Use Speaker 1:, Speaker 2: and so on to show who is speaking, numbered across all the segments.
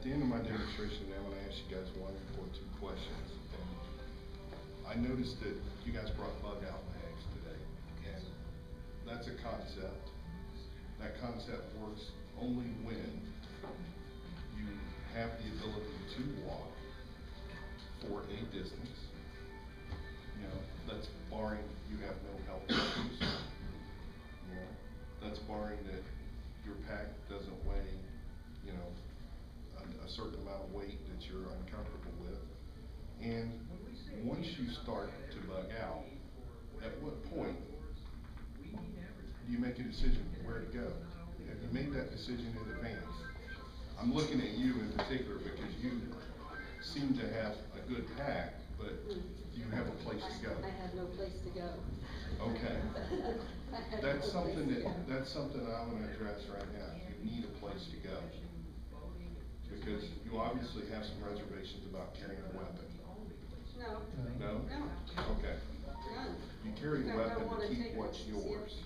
Speaker 1: at the end of my demonstration, I'm going to ask you guys one or two questions. And I noticed that you guys brought bug out bags today, and that's a concept. That concept works only when you have the ability to walk for a distance. You know, that's barring you have no health issues. You know, that's barring that your pack doesn't weigh, you know, a certain amount of weight that you're uncomfortable with. And once you start to bug out, at what point do you make a decision where to go? Have you made that decision in advance? I'm looking at you in particular because you seem to have a good pack, but you have a place to go.
Speaker 2: I have no place to go.
Speaker 1: Okay. That's something I'm going to address right now. You need a place to go. Because you obviously have some reservations about carrying a weapon.
Speaker 2: No.
Speaker 1: No?
Speaker 2: No.
Speaker 1: Okay.
Speaker 2: None.
Speaker 1: You carry a weapon to keep
Speaker 2: take
Speaker 1: what's yours.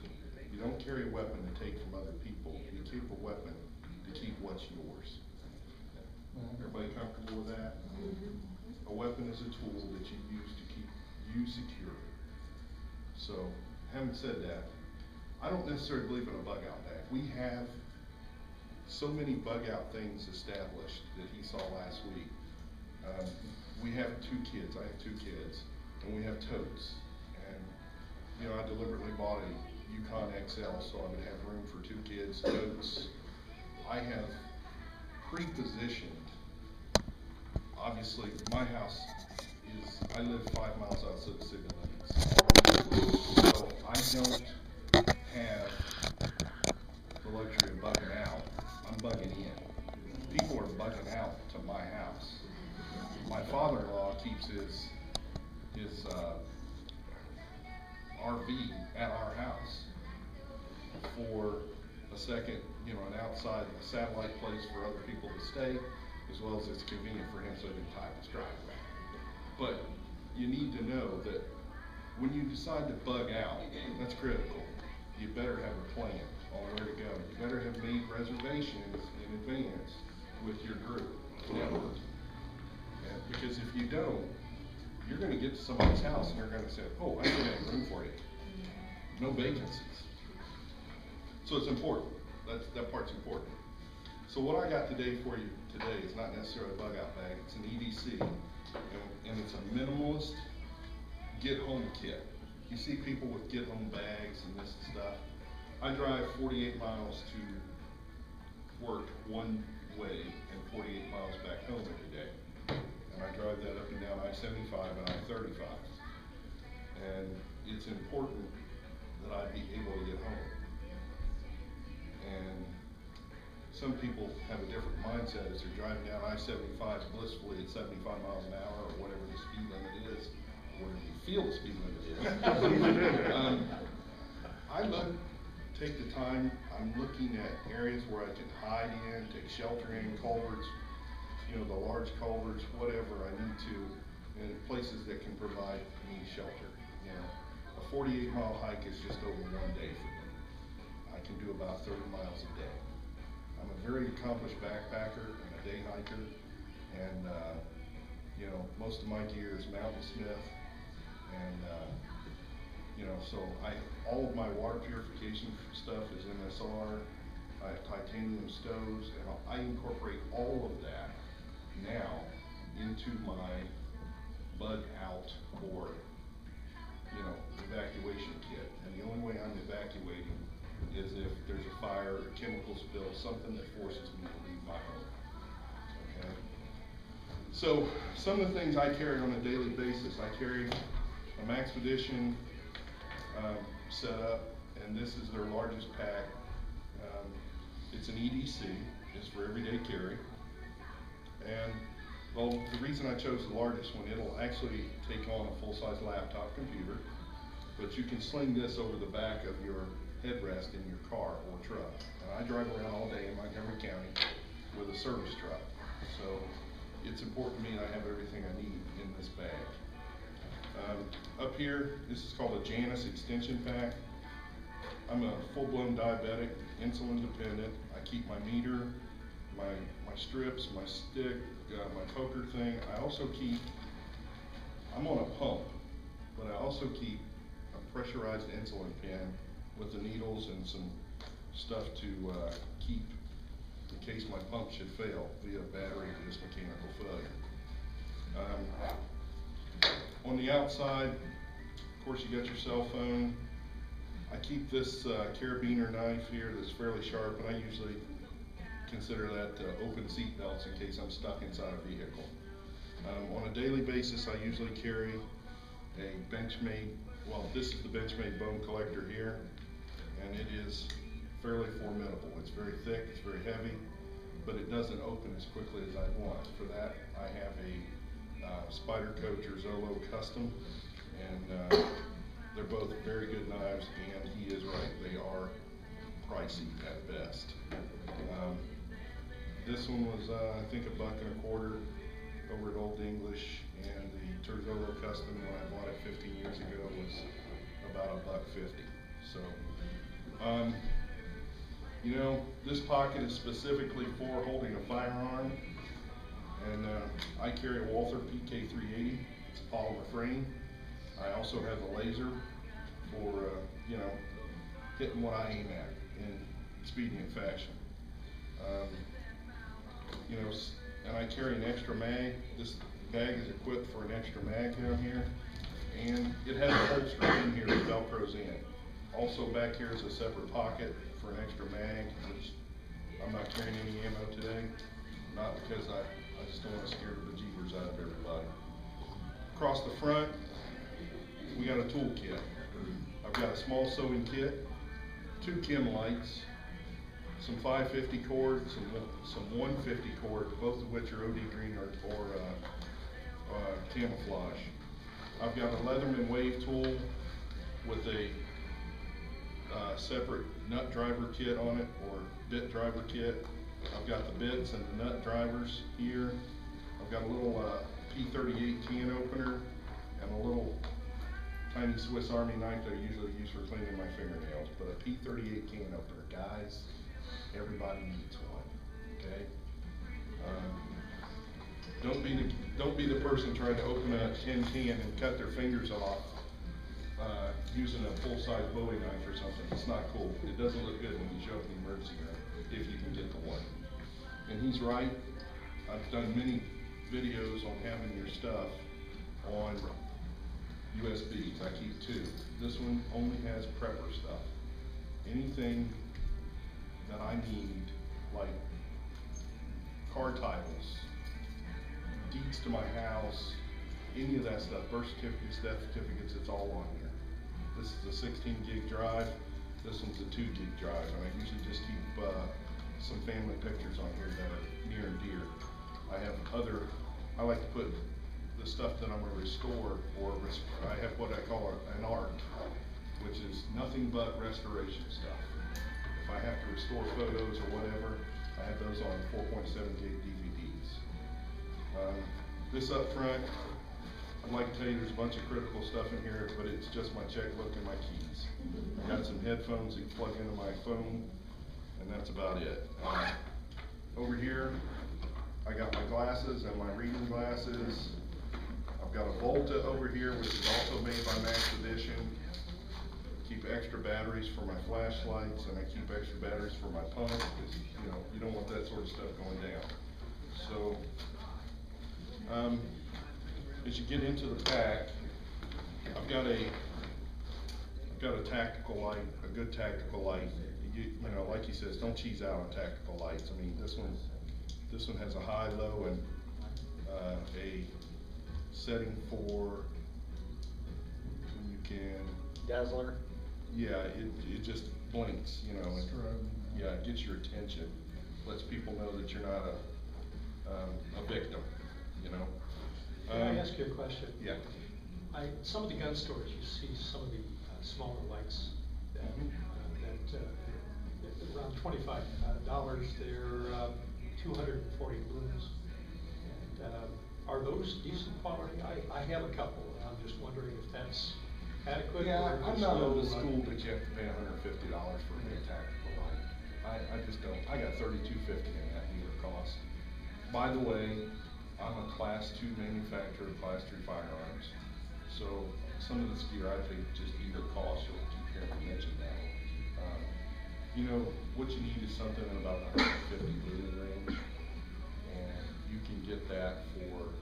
Speaker 1: You don't carry a weapon to take from other people. You keep a weapon to keep what's yours. Everybody comfortable with that? A weapon is a tool that you use to keep you secure. So, having said that, I don't necessarily believe in a bug out bag. We have so many bug out things established that he saw last week. We have two kids. I have two kids, and we have totes. And you know, I deliberately bought a Yukon XL so I would have room for two kids. Totes. I have pre-positioned. Obviously, my house is. I live 5 miles outside the city limits, so I don't have the luxury of bugging out. I'm bugging in. People are bugging out to my house. My father-in-law keeps his RV at our house for a second, you know, an outside satellite place for other people to stay, as well as it's convenient for him so he can tie his driveway. But you need to know that when you decide to bug out, that's critical. You better have a plan on where to go. You better have made reservations in advance with your group network. And because if you don't, you're going to get to somebody's house and they're going to say, oh, I don't have room for you. No vacancies. So it's important. That part's important. So what I got today for you today is not necessarily a bug out bag. It's an EDC, and it's a minimalist get home kit. You see people with get home bags and this stuff. I drive 48 miles to work one way and 48 miles back home every day. And I drive that up and down I-75 and I-35. And it's important that I be able to get home. And some people have a different mindset as they're driving down I-75 blissfully at 75 miles an hour or whatever the speed limit is, or whatever you feel the speed limit is. I take the time, I'm looking at areas where I can hide in, take shelter in, culverts, you know, the large culverts, whatever I need to, and places that can provide me shelter. You know, a 48-mile hike is just over 1 day for me. I can do about 30 miles a day. I'm a very accomplished backpacker and a day hiker, and you know, most of my gear is Mountain Smith, and you know, so all of my water purification stuff is MSR. I have titanium stoves, and I incorporate all of that now into my bug out or, you know, evacuation kit. And the only way I'm evacuating is if there's a fire, a chemical spill, something that forces me to leave my home. Okay. So some of the things I carry on a daily basis, I carry a Maxpedition setup, and this is their largest pack. It's an EDC, it's for everyday carry. And well, the reason I chose the largest one, it'll actually take on a full-size laptop computer, but you can sling this over the back of your headrest in your car or truck. And I drive around all day in Montgomery County with a service truck. So it's important to me that I have everything I need in this bag. Up here, this is called a Janus extension pack. I'm a full-blown diabetic, insulin dependent. I keep my meter my strips, my stick, my poker thing. I also keep, I'm on a pump, but I also keep a pressurized insulin pen with the needles and some stuff to keep in case my pump should fail via battery or just mechanical failure. On the outside, of course, you got your cell phone. I keep this carabiner knife here that's fairly sharp, and I usually consider that open seat belts in case I'm stuck inside a vehicle. On a daily basis, I usually carry a Benchmade, well, this is the Benchmade bone collector here, and it is fairly formidable. It's very thick, it's very heavy, but it doesn't open as quickly as I want. For that, I have a Spider Coach or Zolo Custom, and they're both very good knives, and he is right, they are pricey at best. This one was, I think, $1.25 over at Old English, and the Zolo Custom, when I bought it 15 years ago, was about $1.50. So, you know, this pocket is specifically for holding a firearm, and I carry a Walther PK380. It's a polymer frame. I also have a laser for, you know, hitting what I aim at in expedient fashion. You know, and I carry an extra mag. This bag is equipped for an extra mag down here, and it has a holster in here that Velcros in. Also back here is a separate pocket for an extra mag, which I'm not carrying any ammo today, not because I just don't want to scare the bejeebers out of everybody. Across the front, we got a tool kit. I've got a small sewing kit, 2 chem lights, some 550 cord, some 150 cord, both of which are OD green or camouflage. I've got a Leatherman wave tool with a separate nut driver kit on it, or bit driver kit. I've got the bits and the nut drivers here. I've got a little P38 can opener and a little tiny Swiss Army knife that I usually use for cleaning my fingernails, but a P38 can opener, guys. Everybody needs one, okay? Don't be the person trying to open a tin can and cut their fingers off using a full-size Bowie knife or something. It's not cool. It doesn't look good when you show up in the emergency room, if you can get the one. And he's right. I've done many videos on having your stuff on USBs. I keep 2. This one only has prepper stuff. Anything that I need, like car titles, deeds to my house, any of that stuff, birth certificates, death certificates, it's all on here. This is a 16 gig drive, this one's a 2 gig drive, and I usually just keep some family pictures on here that are near and dear. I have I like to put the stuff that I'm going to restore, or I have what I call an art, which is nothing but restoration stuff. If I have to restore photos or whatever, I have those on 4.7 gig DVDs. This up front, I'd like to tell you there's a bunch of critical stuff in here, but it's just my checkbook and my keys. I got some headphones that you plug into my phone, and that's about it. Over here, I got my glasses and my reading glasses. I've got a Volta over here, which is also made by Max Edition. Keep extra batteries for my flashlights, and I keep extra batteries for my pump, because you know, you don't want that sort of stuff going down. So as you get into the pack, I've got a tactical light, a good tactical light. You know, like he says, don't cheese out on tactical lights. I mean, this one has a high, low, and a setting for when you can
Speaker 3: dazzler.
Speaker 1: Yeah, it just blinks, you know. Yeah, it gets your attention, lets people know that you're not a victim, you know.
Speaker 4: Can I ask you a question?
Speaker 1: Yeah.
Speaker 4: Some of the gun stores, you see some of the smaller lights that, that around $25. They're 240 lumens. And are those decent quality? I have a couple, and I'm just wondering if that's adequate.
Speaker 1: Yeah,
Speaker 4: or
Speaker 1: I'm not old school that you have to pay $150 for a tactical light. I just don't. I got 3250 in that here. cost. By the way, I'm a Class 2 manufacturer of Class 3 firearms. So some of this gear I think just either cost, you'll keep hearing me mention that. You know, what you need is something in about the 150 lumen range. And you can get that for,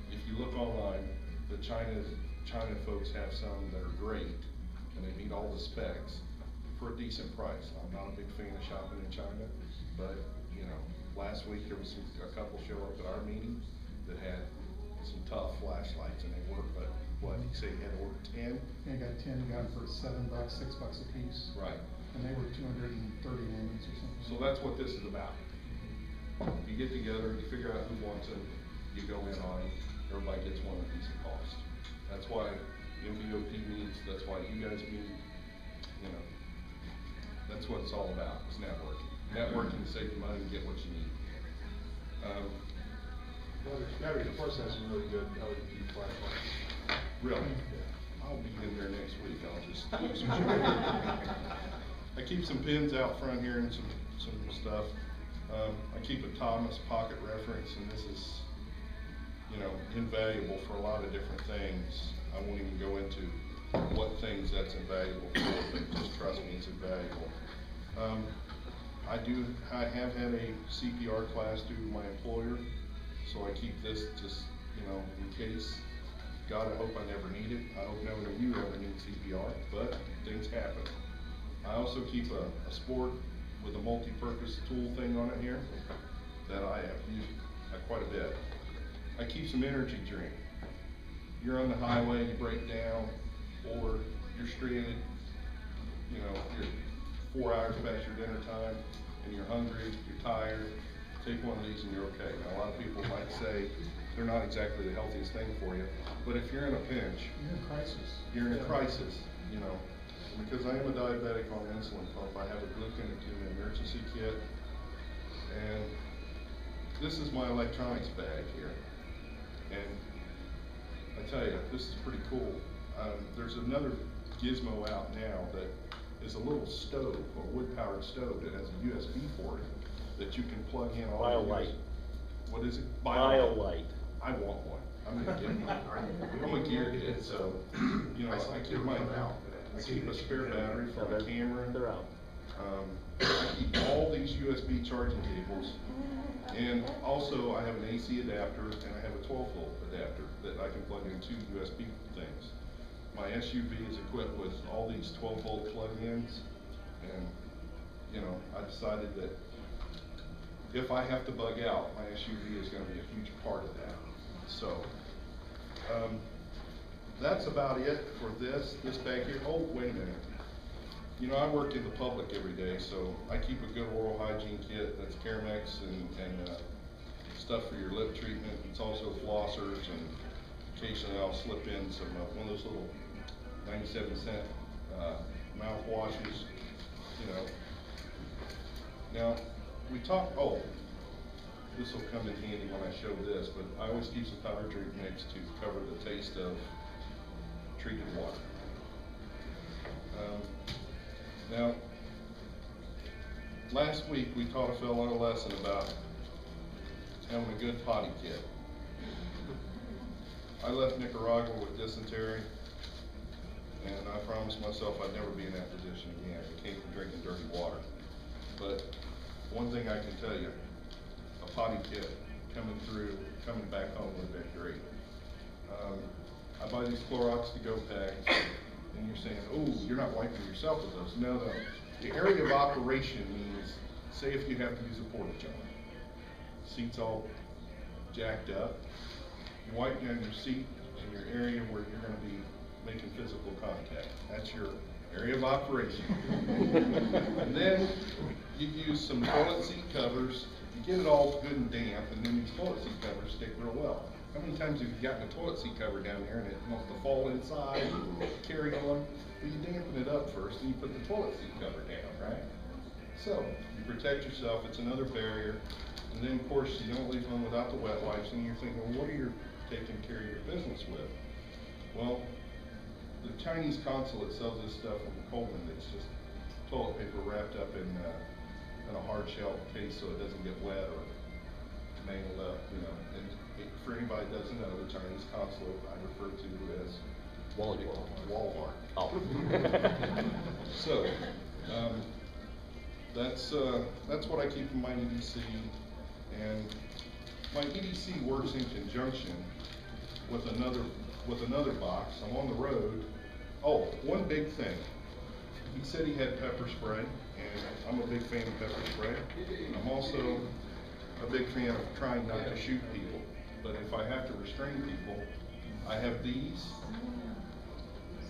Speaker 1: if you look online, the China folks have some that are great, and they meet all the specs for a decent price. I'm not a big fan of shopping in China, but, you know, last week there was a couple show up at our meeting that had some tough flashlights, and they work, but what, you say you had to order 10?
Speaker 3: I got 10, got them for $7, $6 a piece.
Speaker 1: Right.
Speaker 3: And they were 230 lumens or something.
Speaker 1: So that's what this is about. You get together, you figure out who wants them, you go in on it, everybody gets one at decent cost. That's why MVOP meets, that's why you guys meet, you know. That's what it's all about, it's networking. Networking to save you money and get what you need.
Speaker 5: Battery, of course, has some really good LED flashlights.
Speaker 1: Really?
Speaker 5: Yeah.
Speaker 1: I'll be in there next week, I'll just use some. I keep some pins out front here and some stuff. I keep a Thomas pocket reference, and this is, you know, invaluable for a lot of different things. I won't even go into what things that's invaluable for, but just trust me, it's invaluable. I have had a CPR class through my employer, so I keep this just, you know, in case. God, I hope I never need it. I hope none of you ever need CPR, but things happen. I also keep a sport with a multi-purpose tool thing on it here that I have used quite a bit. I keep some energy drink. You're on the highway, you break down, or you're stranded, you know, you're 4 hours past your dinner time, and you're hungry, you're tired, take one of these and you're okay. Now, a lot of people might say they're not exactly the healthiest thing for you, but if you're in a pinch,
Speaker 3: You're in crisis.
Speaker 1: you're in a crisis, you know. Because I am a diabetic on insulin pump, I have a glucosamine emergency kit, and this is my electronics bag here. And I tell you, this is pretty cool. There's another gizmo out now that is a little stove, a wood-powered stove that has a USB port that you can plug in all your
Speaker 6: BioLite.
Speaker 1: What is it?
Speaker 6: BioLite.
Speaker 1: I want one. I'm gonna get one. I'm a gear kid, so, you know, I keep a spare battery for my camera.
Speaker 6: They're out.
Speaker 1: I keep all these USB charging cables, and also I have an AC adapter and I have a 12-volt adapter that I can plug into USB things. My SUV is equipped with all these 12-volt plug-ins, and, you know, I decided that if I have to bug out, my SUV is going to be a huge part of that. So, that's about it for this bag here. Oh, wait a minute. You know, I work in the public every day, so I keep a good oral hygiene kit that's Carmex and stuff for your lip treatment. It's also flossers, and occasionally I'll slip in some one of those little 97-cent mouthwashes, you know. Now, we talk, oh, this will come in handy when I show this, but I always keep some powder drink mix to cover the taste of treated water. Now, last week we taught a fellow a lesson about having a good potty kit. I left Nicaragua with dysentery, and I promised myself I'd never be in that position again. I came from drinking dirty water. But one thing I can tell you, a potty kit coming back home would have been great. I buy these Clorox to-go packs, and you're saying, oh, you're not wiping yourself with those. No. The area of operation means, say if you have to use a porta john, seat's all jacked up, you wipe down your seat and your area where you're going to be making physical contact. That's your area of operation. And then you use some toilet seat covers, you get it all good and damp, and then these toilet seat covers stick real well. How many times have you gotten a toilet seat cover down there and it wants to fall inside, carry on? Well, you dampen it up first, and you put the toilet seat cover down, right? So, you protect yourself, it's another barrier, and then of course you don't leave home without the wet wipes, and you're thinking, well, what are you taking care of your business with? Well, the Chinese consulate sells this stuff from Coleman that's just toilet paper wrapped up in in a hard shell case so it doesn't get wet or mangled up, you know. And for anybody that doesn't know, the Chinese consulate I refer to as Walmart.
Speaker 6: Oh.
Speaker 1: So, that's what I keep in my EDC, and my EDC works in conjunction with another box. I'm on the road. Oh, one big thing. He said he had pepper spray, and I'm a big fan of pepper spray. I'm also a big fan of trying not to shoot people, but if I have to restrain people, I have these,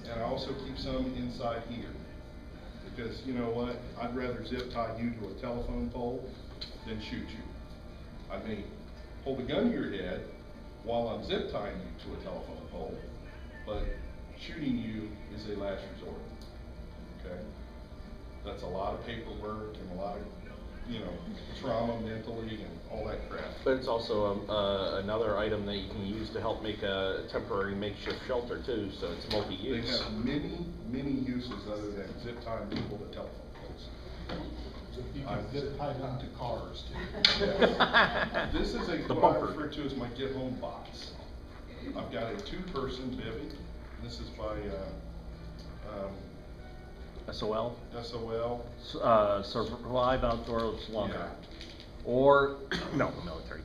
Speaker 1: and I also keep some inside here. Because you know what, I'd rather zip tie you to a telephone pole than shoot you. I may hold a gun to your head while I'm zip tying you to a telephone pole, but shooting you is a last resort, okay? That's a lot of paperwork and a lot of, you know, trauma mentally and all that crap.
Speaker 6: But it's also another item that you can use to help make a temporary makeshift shelter too, so it's multi-use.
Speaker 1: They have many uses other than zip tying people to telephone poles.
Speaker 3: You can zip tie them to cars too.
Speaker 1: Yeah. This is
Speaker 6: The
Speaker 1: what I
Speaker 6: bumper.
Speaker 1: refer to as my get home box. I've got a 2-person bivvy. This is by
Speaker 6: SOL?
Speaker 1: SOL.
Speaker 6: Survive Outdoors Longer.
Speaker 1: Yeah.
Speaker 6: Or, no, military.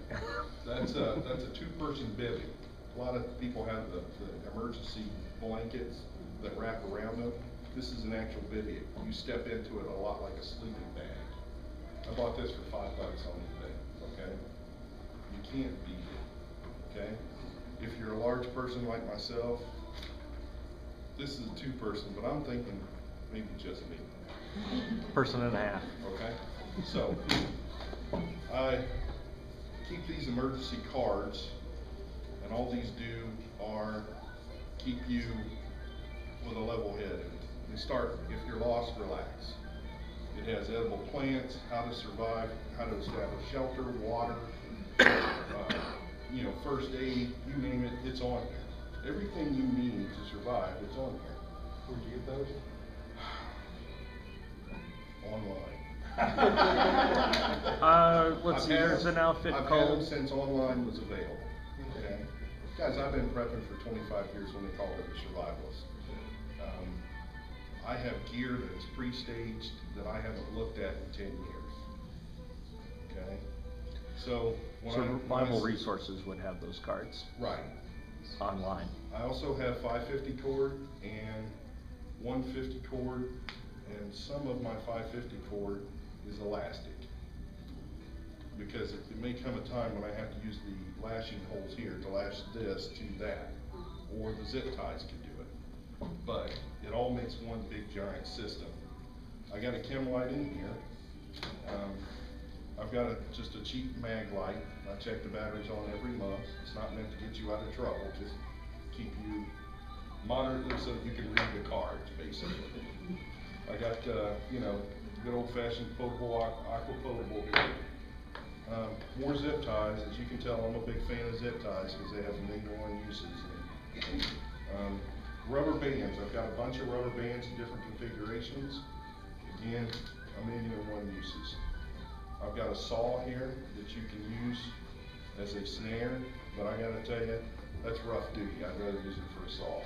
Speaker 1: That's a 2-person bivvy. A lot of people have the emergency blankets that wrap around them. This is an actual bivvy. You step into it a lot like a sleeping bag. I bought this for $5 on eBay, okay? You can't beat it, okay? If you're a large person like myself, this is a 2-person, but I'm thinking maybe just me.
Speaker 6: Person and a half.
Speaker 1: Okay, so I keep these emergency cards, and all these do are keep you with a level head. They start, if you're lost, relax. It has edible plants, how to survive, how to establish shelter, water, you know, first aid, you name it, it's on here. Everything you need to survive, it's on here.
Speaker 4: Where'd you get those?
Speaker 1: Online.
Speaker 6: Let's see, there's an outfit
Speaker 1: I've had
Speaker 6: called.
Speaker 1: them since online was available. Okay, guys, I've been prepping for 25 years when they called it a survivalist. I have gear that's pre-staged that I haven't looked at in 10 years. Okay, so
Speaker 6: Survival Resources would have those cards
Speaker 1: right.
Speaker 6: online.
Speaker 1: I also have 550 cord and 150 cord, and some of my 550 cord is elastic. Because it may come a time when I have to use the lashing holes here to lash this to that, or the zip ties can do it. But it all makes one big giant system. I got a chem light in here. I've got just a cheap mag light. I check the batteries on every month. It's not meant to get you out of trouble, just keep you moderately so that you can read the cards, basically. I got, you know, good old-fashioned potable, aqua potable here. More zip ties. As you can tell, I'm a big fan of zip ties because they have a million and one uses. Rubber bands. I've got a bunch of rubber bands in different configurations. Again, a million and one uses. I've got a saw here that you can use as a snare, but I gotta tell you, that's rough duty. I'd rather use it for a saw.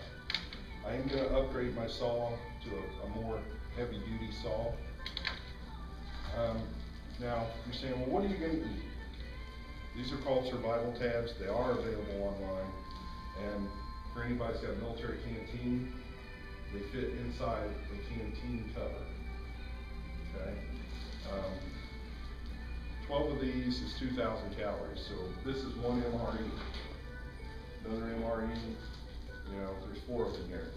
Speaker 1: I am gonna upgrade my saw to a more heavy duty saw. Now, you're saying, well, what are you gonna eat? These are called survival tabs. They are available online. And for anybody that's got a military canteen, they fit inside the canteen cover. Okay? 12 of these is 2,000 calories. So this is one MRE. Another MRE, you know, there's 4 of them here.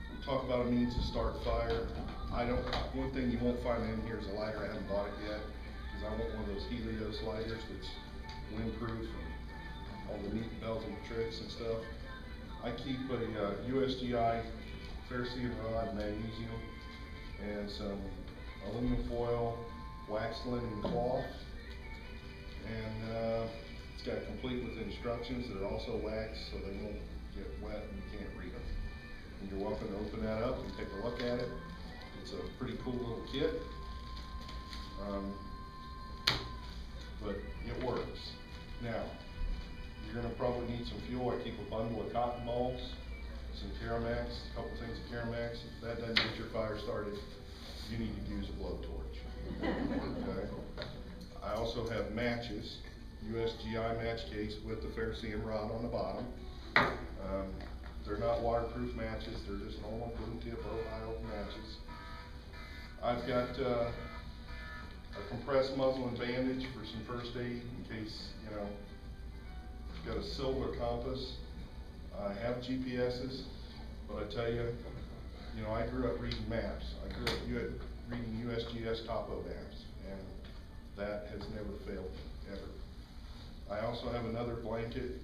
Speaker 1: We talk about a means to start fire. One thing you won't find in here is a lighter. I haven't bought it yet, because I want one of those Helios lighters that's windproof and all the neat bells and tricks and stuff. I keep a USGI ferrocerium rod, magnesium, and some aluminum foil, wax linen cloth, and it's got complete with instructions that are also wax, so they won't get wet and you can't read them. And you're welcome to open that up and take a look at it. It's a pretty cool little kit. But it works. Now, you're gonna probably need some fuel. I keep a bundle of cotton balls, some Caramax, a couple things of Caramax. If that doesn't get your fire started, you need to use a blowtorch. Okay? I also have matches, USGI match case with the ferrocerium rod on the bottom. They're not waterproof matches, they're just normal blue tip Ohio matches. I've got a compressed muzzle and bandage for some first aid in case, you know, got a silver compass. I have GPSs, but I tell you, you know, I grew up reading maps. I grew up reading USGS topo maps, and that has never failed me, ever. I also have another blanket,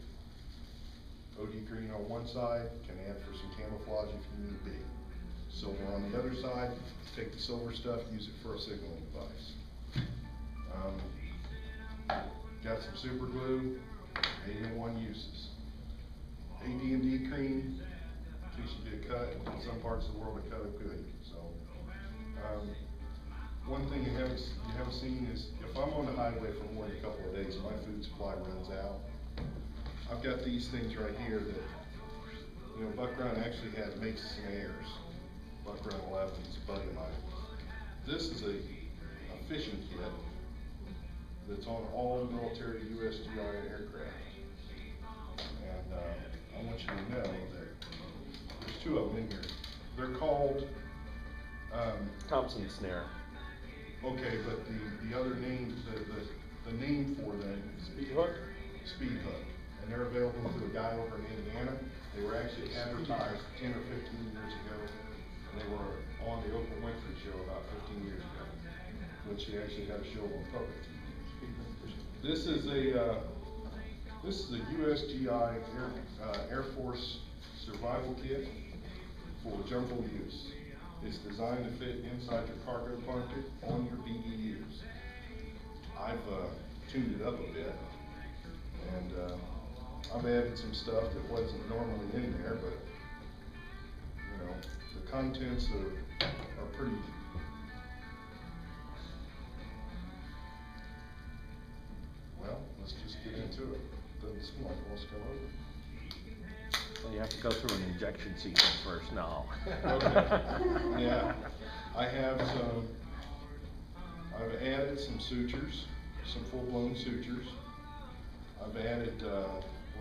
Speaker 1: OD green on one side, can add for some camouflage if you need be. Silver on the other side, take the silver stuff, use it for a signaling device. Got some super glue, 8-in-1 uses. AD&D cream, in case you get cut. In some parts of the world, they cut it good. So, one thing you haven't seen is if I'm on the highway for more than a couple of days, my food supply runs out. I've got these things right here that, you know, Buck Run actually makes some airs. Buck Run 11 is a buddy of mine. This is a fishing kit that's on all military USGI aircraft. And I want you to know that there's two of them in here. They're called
Speaker 6: Thompson snare.
Speaker 1: okay, but the other name, the name for them is
Speaker 6: Speed hook?
Speaker 1: Speed hook. And they're available to a guy over in Indiana. They were actually advertised 10 or 15 years ago. And they were on the Oprah Winfrey show about 15 years ago, when she actually had a show on public TV. This is a USGI Air Force survival kit for jungle use. It's designed to fit inside your cargo bucket on your BDUs. I've tuned it up a bit, and I've added some stuff that wasn't normally in there, but you know, the contents are pretty. Well, let's just get into it. Doesn't seem like it wants to come over.
Speaker 6: Well, you have to go through an injection sequence first now.
Speaker 1: Okay. Yeah, I have some. I've added some sutures, some full-blown sutures. I've added.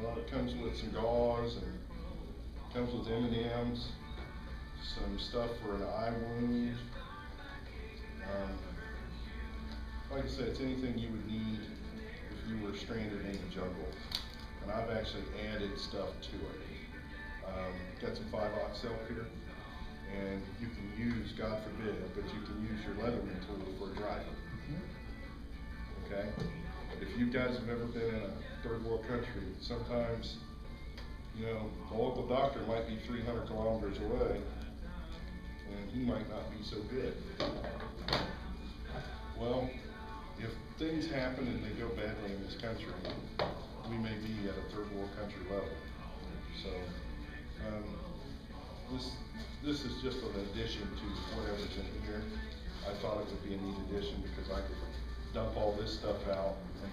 Speaker 1: Well, it comes with some gauze and comes with M&Ms, some stuff for an eye wound. Like I said, it's anything you would need if you were stranded in the jungle. And I've actually added stuff to it. Got some 5/0 self here, and you can use, God forbid, but you can use your Leatherman tool for a driver. Okay? If you guys have ever been in a third world country, sometimes, you know, the local doctor might be 300 kilometers away, and he might not be so good. Well, if things happen and they go badly in this country, we may be at a third world country level. So, this is just an addition to whatever's in here. I thought it would be a neat addition because I could dump all this stuff out and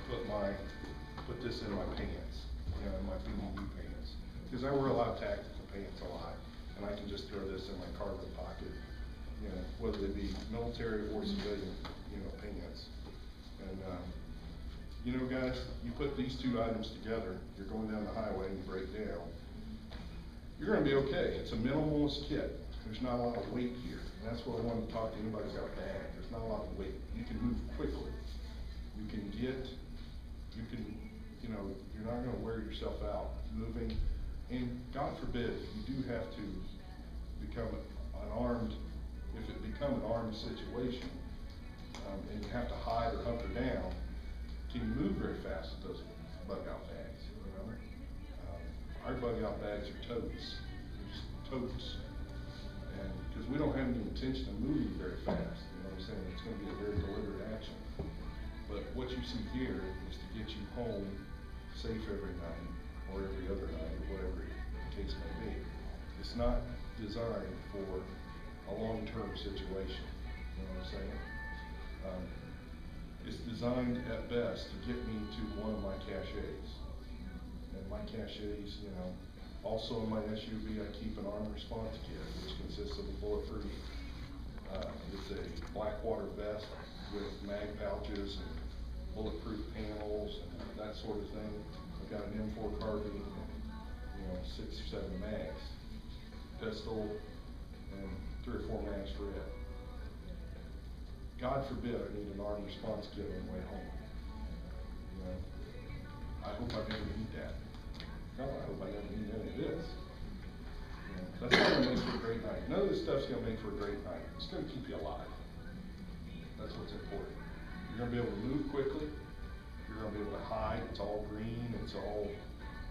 Speaker 1: put this in my pants, you know, in my BDU pants. Because I wear a lot of tactical pants a lot, and I can just throw this in my cargo pocket, you know, whether they be military or civilian, you know, pants. And you know, guys, you put these two items together, you're going down the highway and you break down, you're gonna be okay. It's a minimalist kit. There's not a lot of weight here. And that's what I want to talk to anybody who's got a bag. There's not a lot of weight. You can move quickly. You can, you know, you're not gonna wear yourself out moving. And God forbid, you do have to become an armed, if it become an armed situation, and you have to hide or hunker down, can you move very fast with those bug out bags, you know? Our bug out bags are totes. They're just totes. And because we don't have any intention of moving very fast, you know what I'm saying? It's gonna be a very deliberate action. But what you see here is to get you home safe every night, or every other night, or whatever the case may be. It's not designed for a long-term situation, you know what I'm saying? It's designed at best to get me to one of my caches. And my caches, you know, also in my SUV, I keep an arm response kit, which consists of a bulletproof, it's a black water vest with mag pouches and bulletproof panels and that sort of thing. I've got an M4 carbine and, you know, 6 or 7 mags, pistol, and 3 or 4 mags for it. God forbid I need an armed response kit on the way home. You know, I hope I never need that. No, I hope I never need any of this. You know, that's not gonna make for a great night. None of this stuff's gonna make for a great night. It's gonna keep you alive. That's what's important. You're gonna be able to move quickly. You're gonna be able to hide. It's all green. It's all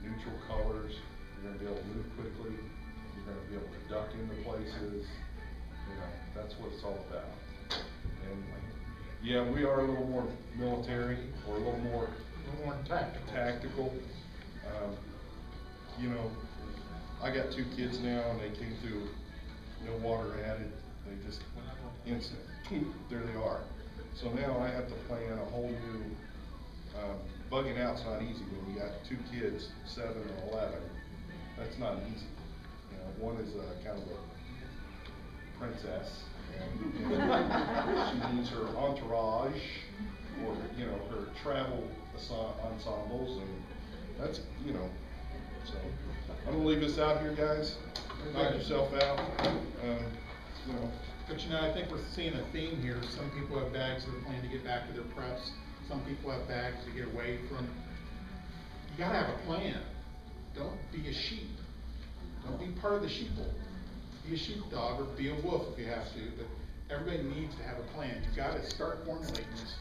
Speaker 1: neutral colors. You're gonna be able to move quickly. You're gonna be able to duck into places. You know, that's what it's all about. And yeah, we are a little more military, or a little more tactical. You know, I got 2 kids now, and they came through no water added. They just instant, there they are. So now I have to plan a whole new. Bugging out's not easy when you got 2 kids, 7 and 11. That's not easy. You know, one is kind of a princess. And she needs her entourage, or, you know, her travel ensembles, and that's, you know, so I'm gonna leave this out here, guys. Knock yourself out. You know.
Speaker 3: But you know, I think we're seeing a theme here. Some people have bags that are planning to get back to their preps. Some people have bags to get away from. You gotta have a plan. Don't be a sheep. Don't be part of the sheeple. Be a sheepdog or be a wolf if you have to, but everybody needs to have a plan. You gotta start formulating this.